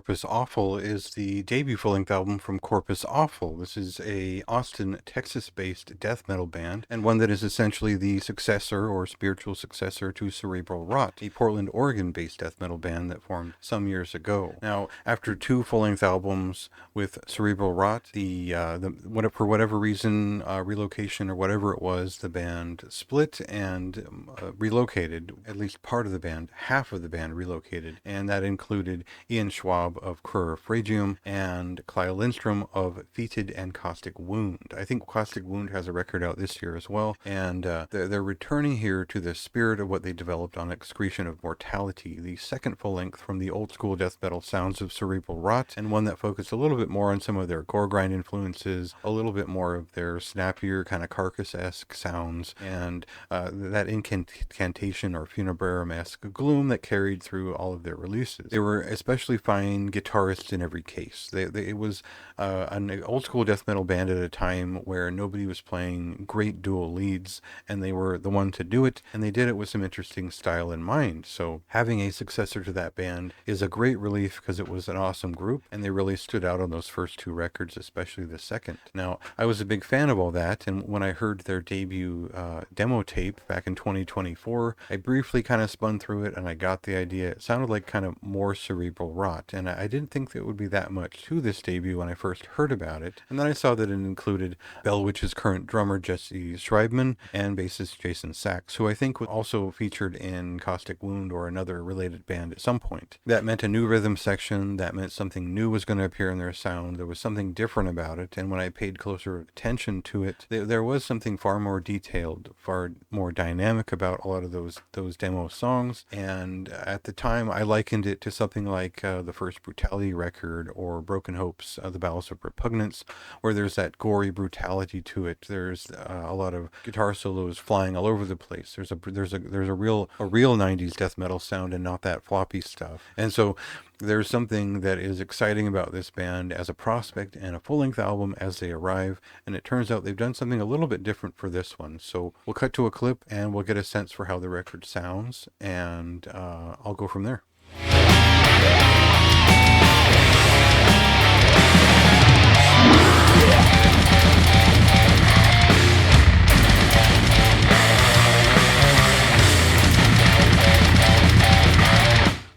Corpus Offal is the debut full-length album from Corpus Offal. This is a Austin, Texas-based death metal band, and one that is essentially the successor or spiritual successor to Cerebral Rot, a Portland, Oregon-based death metal band that formed some years ago. Now, after two full-length albums with Cerebral Rot, for whatever reason, relocation or whatever it was, the band split and relocated. At least part of the band, half of the band relocated, and that included Ian Schwab of Cur Fragium and Kyle Lindstrom of Fetid and Caustic Wound. I think Caustic Wound has a record out this year as well, and they're returning here to the spirit of what they developed on Excretion of Mortality, the second full length from the old school death metal sounds of Cerebral Rot, and one that focused a little bit more on some of their gore grind influences, a little bit more of their snappier kind of Carcass-esque sounds, and that incantation or Funebrarum-esque gloom that carried through all of their releases. They were especially fine guitarists in every case. It was an old school death metal band at a time where nobody was playing great dual leads, and they were the one to do it, and they did it with some interesting style in mind. So having a successor to that band is a great relief because it was an awesome group, and they really stood out on those first two records, especially the second. Now, I was a big fan of all that, and when I heard their debut demo tape back in 2024, I briefly kind of spun through it, and I got the idea. It sounded like kind of more Cerebral Rot, and I didn't think that it would be that much to this debut when I first heard about it. And then I saw that it included Bellwitch's current drummer Jesse Schreibman and bassist Jason Sachs, who I think was also featured in Caustic Wound or another related band at some point. That meant a new rhythm section. That meant something new was going to appear in their sound. There was something different about it, and when I paid closer attention to it, there was something far more detailed, far more dynamic about a lot of those demo songs. And at the time, I likened it to something like the first Brutality record or Broken Hopes, The Ballast of Repugnance, where there's that gory brutality to it. There's a lot of guitar solos flying all over the place. There's a real 90s death metal sound and not that floppy stuff. And so there's something that is exciting about this band as a prospect and a full-length album as they arrive, and it turns out they've done something a little bit different for this one. So we'll cut to a clip and we'll get a sense for how the record sounds, and I'll go from there.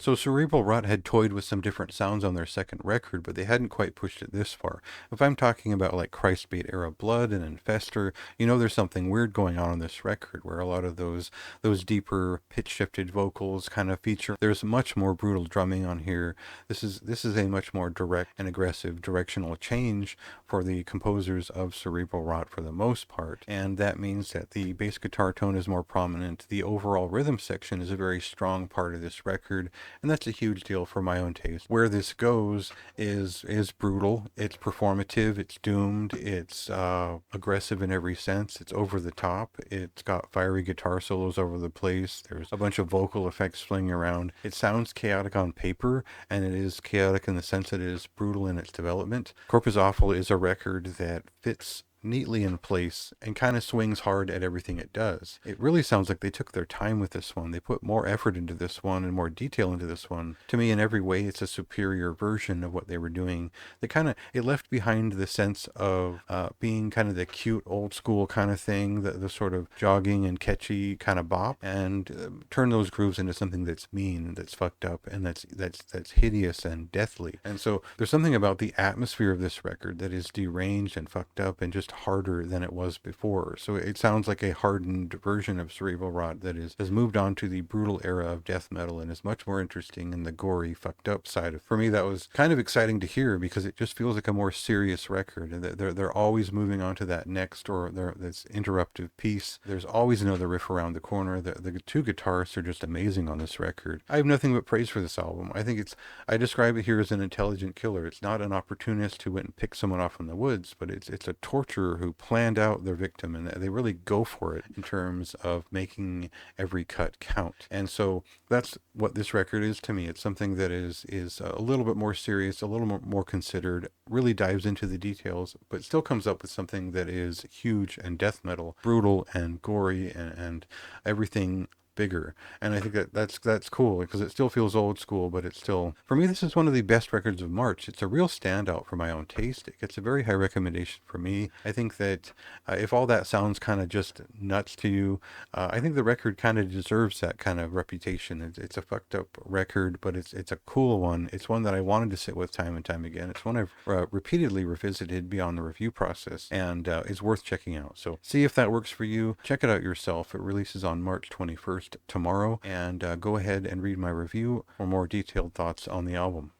So Cerebral Rot had toyed with some different sounds on their second record, but they hadn't quite pushed it this far. If I'm talking about like Christbait era Blood and Infester, there's something weird going on this record where a lot of those deeper pitch shifted vocals kind of feature. There's much more brutal drumming on here. This is a much more direct and aggressive directional change for the composers of Cerebral Rot for the most part, and that means that the bass guitar tone is more prominent. The overall rhythm section is a very strong part of this record, and that's a huge deal for my own taste. Where this goes is brutal, it's performative, it's doomed, it's aggressive in every sense, it's over the top, it's got fiery guitar solos over the place, there's a bunch of vocal effects flinging around. It sounds chaotic on paper, and it is chaotic in the sense that it is brutal in its development. Corpus Offal is a record that fits neatly in place and kind of swings hard at everything it does. It really sounds like they took their time with this one. They put more effort into this one and more detail into this one. To me, in every way, it's a superior version of what they were doing. It left behind the sense of being kind of the cute old school kind of thing, the sort of jogging and catchy kind of bop, and turn those grooves into something that's mean, that's fucked up, and that's hideous and deathly. And so there's something about the atmosphere of this record that is deranged and fucked up and just harder than it was before. So it sounds like a hardened version of Cerebral Rot that has moved on to the brutal era of death metal and is much more interesting in the gory, fucked up side of. For me, that was kind of exciting to hear because it just feels like a more serious record, and they're always moving on to that next or this interruptive piece. There's always another riff around the corner. The two guitarists are just amazing on this record. I have nothing but praise for this album. I describe it here as an intelligent killer. It's not an opportunist who went and picked someone off in the woods, but it's a torture who planned out their victim, and they really go for it in terms of making every cut count. And so that's what this record is to me. It's something that is a little bit more serious, a little more considered, really dives into the details, but still comes up with something that is huge and death metal, brutal and gory, and everything bigger. And I think that's cool because it still feels old school, but it's still, for me, this is one of the best records of March. It's a real standout for my own taste. It gets a very high recommendation for me. I think that if all that sounds kind of just nuts to you, I think the record kind of deserves that kind of reputation. It's a fucked up record, but it's a cool one. It's one that I wanted to sit with time and time again. It's one I've repeatedly revisited beyond the review process, and is worth checking out. So see if that works for you. Check it out yourself. It releases on March 21st, tomorrow, and go ahead and read my review for more detailed thoughts on the album.